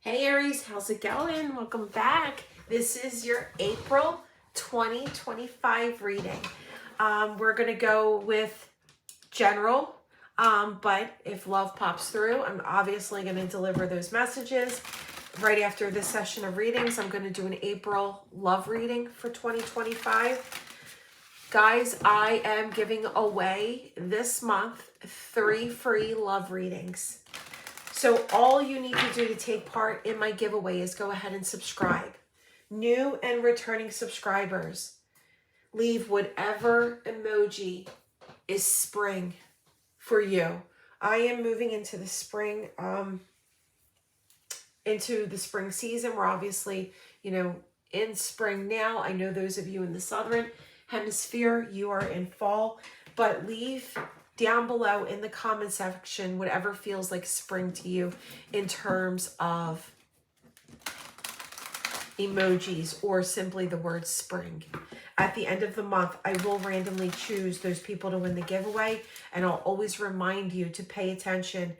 Hey Aries, how's it going? Welcome back. This is your April 2025 reading. We're going to go with general, but if love pops through, I'm obviously going to deliver those messages. Right after this session of readings, I'm going to do an April love reading for 2025. Guys, I am giving away this month 3 free love readings. So all you need to do to take part in my giveaway is go ahead and subscribe. New and returning subscribers, leave whatever emoji is spring for you. I am moving into the spring, season. We're obviously, in spring now. I know those of you in the southern hemisphere, you are in fall, but leave down below in the comment section whatever feels like spring to you in terms of emojis or simply the word spring. At the end of the month, I will randomly choose those people to win the giveaway, and I'll always remind you to pay attention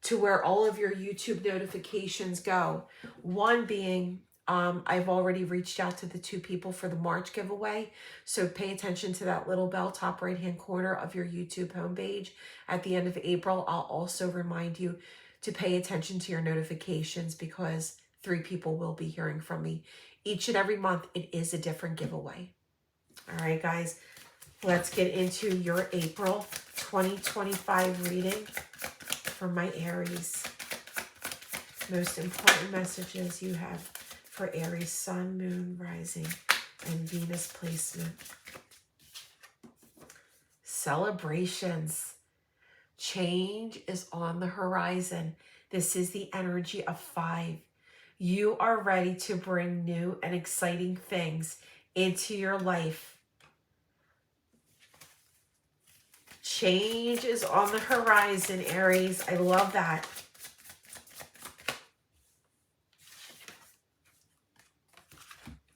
to where all of your YouTube notifications go. One being, I've already reached out to the 2 people for the March giveaway. So pay attention to that little bell top right-hand corner of your YouTube homepage. At the end of April, I'll also remind you to pay attention to your notifications because 3 people will be hearing from me. Each and every month, it is a different giveaway. All right, guys, let's get into your April 2025 reading for my Aries. Most important messages you have for Aries Sun, Moon, Rising, and Venus placement. Celebrations. Change is on the horizon. This is the energy of 5. You are ready to bring new and exciting things into your life. Change is on the horizon, Aries. I love that.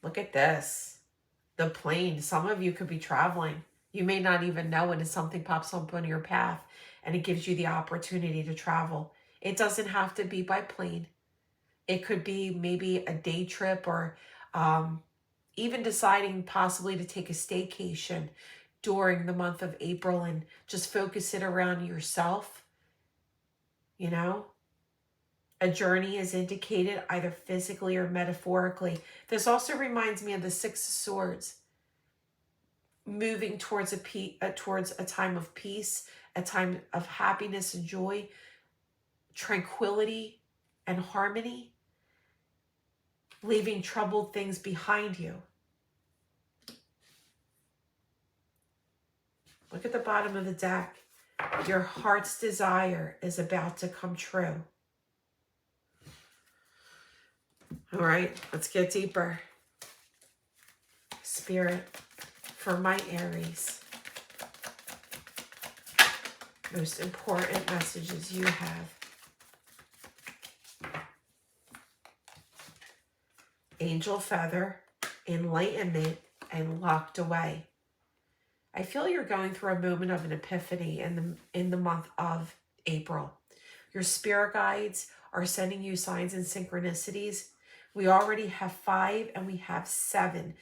Look at this. The plane. Some of you could be traveling. You may not even know it, and something pops up on your path and it gives you the opportunity to travel. It doesn't have to be by plane. It could be maybe a day trip or even deciding possibly to take a staycation during the month of April and just focus it around yourself. A journey is indicated either physically or metaphorically. This also reminds me of the 6 of Swords, moving towards a time of peace, a time of happiness and joy, tranquility and harmony, leaving troubled things behind you. Look at the bottom of the deck. Your heart's desire is about to come true. All right, let's get deeper. Spirit, for my Aries, most important messages you have. Angel feather, enlightenment, and locked away. I feel you're going through a moment of an epiphany in the month of April. Your spirit guides are sending you signs and synchronicities. We already have 5 and we have 7.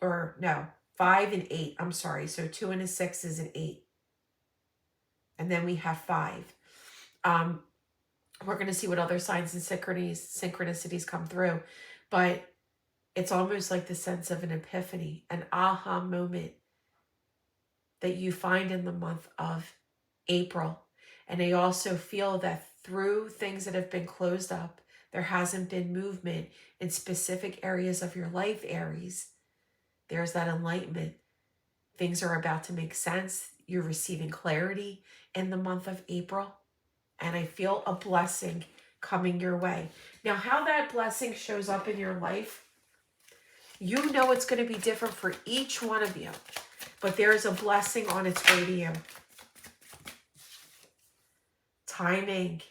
Or no, 5 and 8. I'm sorry. So 2 and a 6 is an 8. And then we have 5. We're going to see what other signs and synchronicities come through. But it's almost like the sense of an epiphany, an aha moment that you find in the month of April. And I also feel that through things that have been closed up, there hasn't been movement in specific areas of your life, Aries. There's that enlightenment. Things are about to make sense. You're receiving clarity in the month of April. And I feel a blessing coming your way. Now, how that blessing shows up in your life, you know it's going to be different for each one of you. But there is a blessing on its way to you. Timing.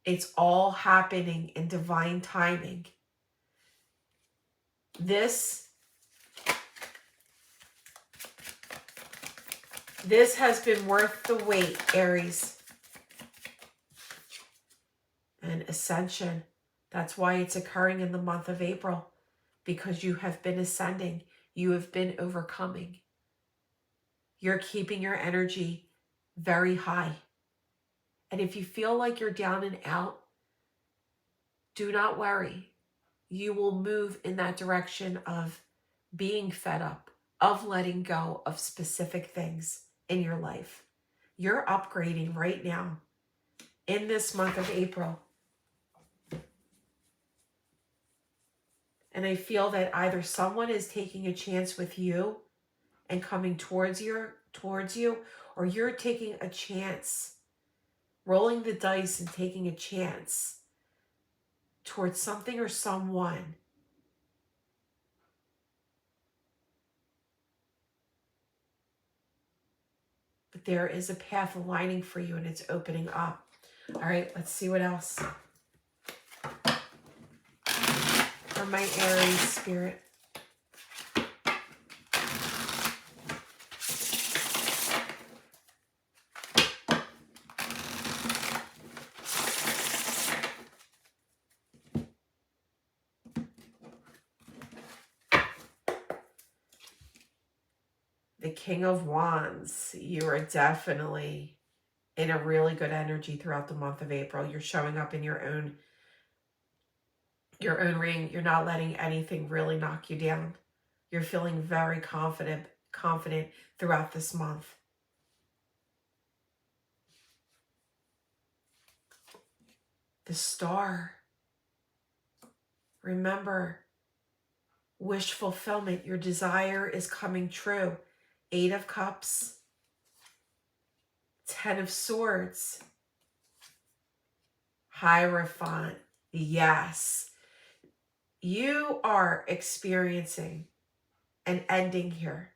It's all happening in divine timing. This has been worth the wait, Aries. And ascension. That's why it's occurring in the month of April, because you have been ascending. You have been overcoming. You're keeping your energy very high. And if you feel like you're down and out, do not worry. You will move in that direction of being fed up, of letting go of specific things in your life. You're upgrading right now in this month of April. And I feel that either someone is taking a chance with you and coming towards you, or you're taking a chance, rolling the dice and taking a chance towards something or someone. But there is a path aligning for you and it's opening up. All right, let's see what else. For my Aries spirit. The King of Wands. You are definitely in a really good energy throughout the month of April. You're showing up in your own ring. You're not letting anything really knock you down. You're feeling very confident throughout this month. The Star. Remember, wish fulfillment. Your desire is coming true. 8 of Cups. 10 of Swords. Hierophant. Yes. You are experiencing an ending here.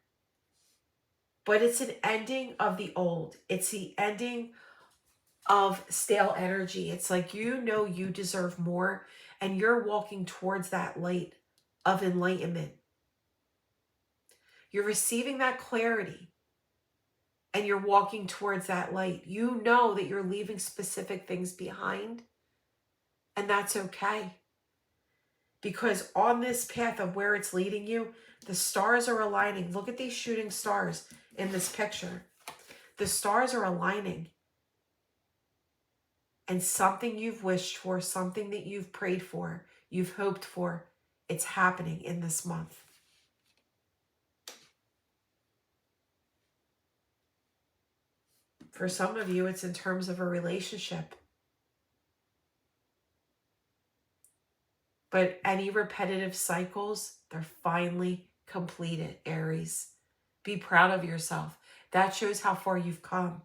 But it's an ending of the old. It's the ending of stale energy. It's like you know you deserve more and you're walking towards that light of enlightenment. You're receiving that clarity and you're walking towards that light. You know that you're leaving specific things behind, and that's okay. Because on this path of where it's leading you, the stars are aligning. Look at these shooting stars in this picture. The stars are aligning. And something you've wished for, something that you've prayed for, you've hoped for, it's happening in this month. For some of you, it's in terms of a relationship. But any repetitive cycles, they're finally completed, Aries. Be proud of yourself. That shows how far you've come.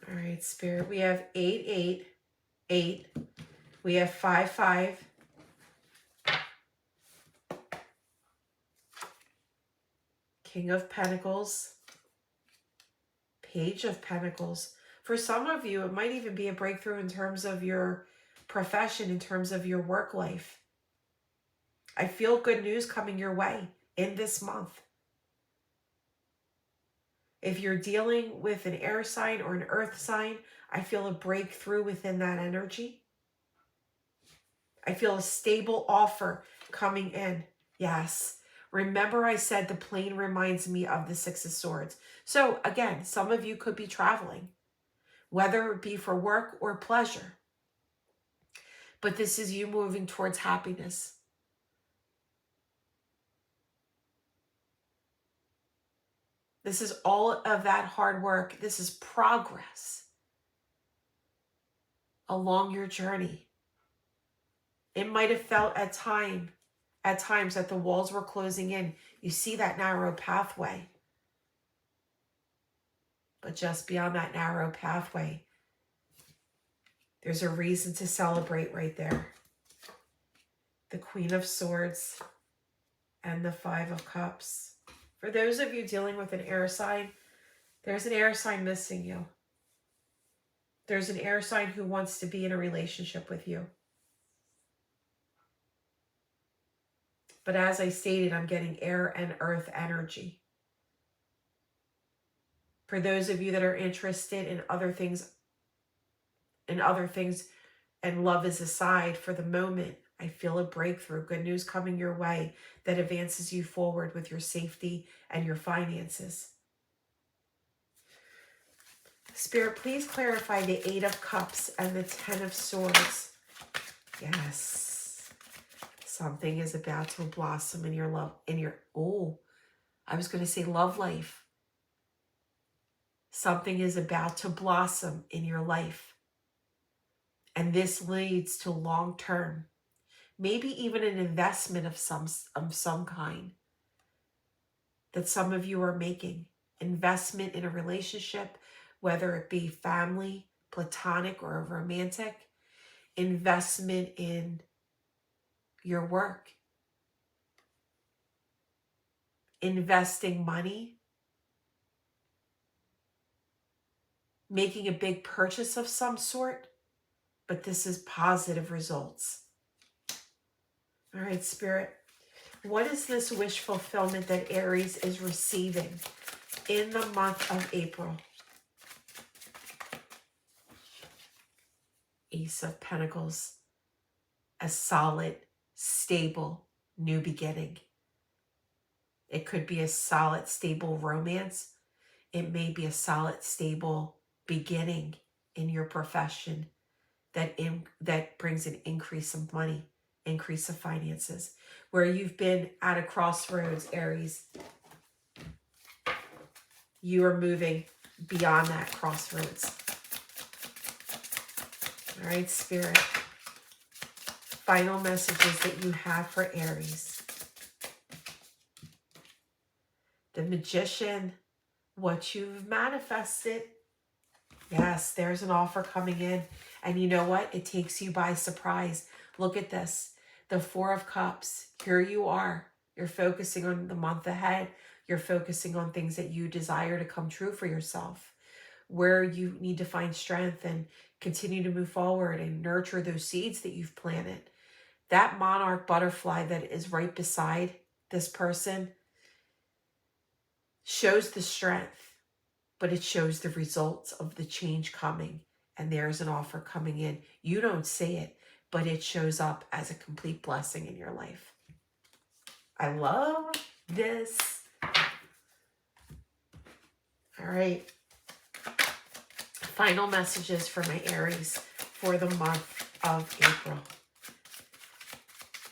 All right, Spirit, we have 8, 8, 8. We have 5, 5. King of Pentacles. Page of Pentacles. For some of you, it might even be a breakthrough in terms of your profession, in terms of your work life. I feel good news coming your way in this month. If you're dealing with an air sign or an earth sign, I feel a breakthrough within that energy. I feel a stable offer coming in. Yes. Remember I said the plane reminds me of the 6 of Swords. So again, some of you could be traveling, whether it be for work or pleasure. But this is you moving towards happiness. This is all of that hard work. This is progress along your journey. It might have felt at times that the walls were closing in. You see that narrow pathway. But just beyond that narrow pathway, there's a reason to celebrate right there. The Queen of Swords and the 5 of Cups. For those of you dealing with an air sign, there's an air sign missing you. There's an air sign who wants to be in a relationship with you. But as I stated, I'm getting air and earth energy. For those of you that are interested in other things, and love is aside for the moment, I feel a breakthrough, good news coming your way that advances you forward with your safety and your finances. Spirit, please clarify the 8 of Cups and the 10 of Swords. Yes. Something is about to blossom in your love, I was going to say love life. Something is about to blossom in your life. And this leads to long-term, maybe even an investment of some kind that some of you are making. Investment in a relationship, whether it be family, platonic, or romantic. Investment in your work. Investing money. Making a big purchase of some sort. But this is positive results. All right, Spirit. What is this wish fulfillment that Aries is receiving in the month of April? Ace of Pentacles. A solid, stable, new beginning. It could be a solid, stable romance. It may be a solid, stable beginning in your profession that brings an increase of money, increase of finances. Where you've been at a crossroads, Aries, you are moving beyond that crossroads. All right, Spirit. Final messages that you have for Aries. The Magician, what you've manifested. Yes, there's an offer coming in. And you know what? It takes you by surprise. Look at this. The 4 of Cups. Here you are. You're focusing on the month ahead. You're focusing on things that you desire to come true for yourself. Where you need to find strength and continue to move forward and nurture those seeds that you've planted. That monarch butterfly that is right beside this person shows the strength, but it shows the results of the change coming. And there's an offer coming in. You don't see it, but it shows up as a complete blessing in your life. I love this. All right. Final messages for my Aries for the month of April.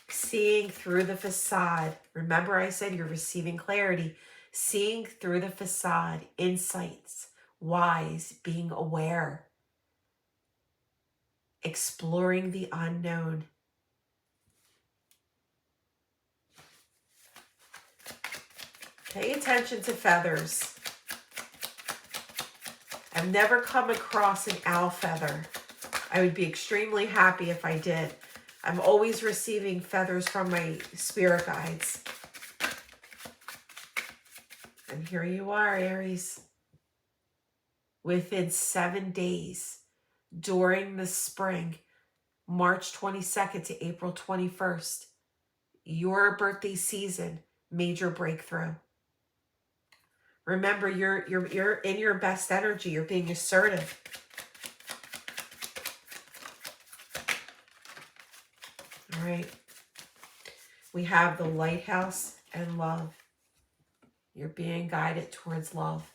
Seeing through the facade. Remember I said you're receiving clarity. Seeing through the facade. Insights. Wise. Being aware. Exploring the unknown. Pay attention to feathers. I've never come across an owl feather. I would be extremely happy if I did. I'm always receiving feathers from my spirit guides. And here you are, Aries. Within 7 days, during the spring, March 22nd to April 21st, your birthday season, major breakthrough. Remember, you're in your best energy. You're being assertive. All right. We have the lighthouse and love. You're being guided towards love.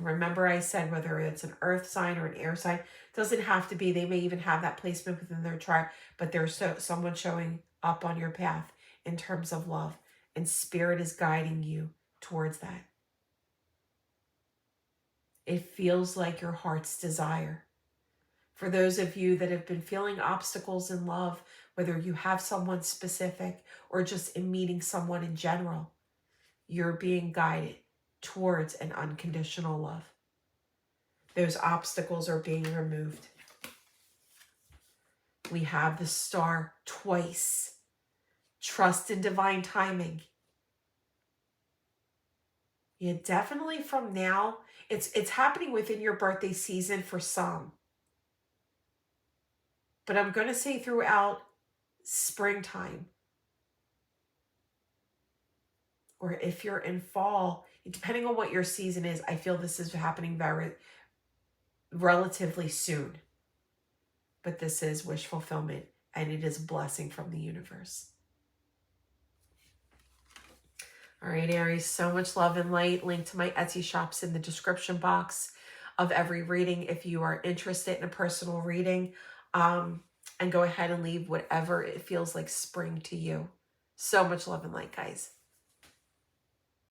Remember I said whether it's an earth sign or an air sign, doesn't have to be. They may even have that placement within their chart, but there's someone showing up on your path in terms of love. And spirit is guiding you towards that. It feels like your heart's desire. For those of you that have been feeling obstacles in love, whether you have someone specific or just in meeting someone in general, you're being guided towards an unconditional love. Those obstacles are being removed. We have the star twice. Trust in divine timing. Yeah, definitely from now, it's happening within your birthday season for some. But I'm going to say throughout springtime, or if you're in fall, depending on what your season is, I feel this is happening very relatively soon. But this is wish fulfillment, and it is a blessing from the universe. All right, Aries, so much love and light. Link to my Etsy shops in the description box of every reading if you are interested in a personal reading. And go ahead and leave whatever it feels like spring to you. So much love and light, guys.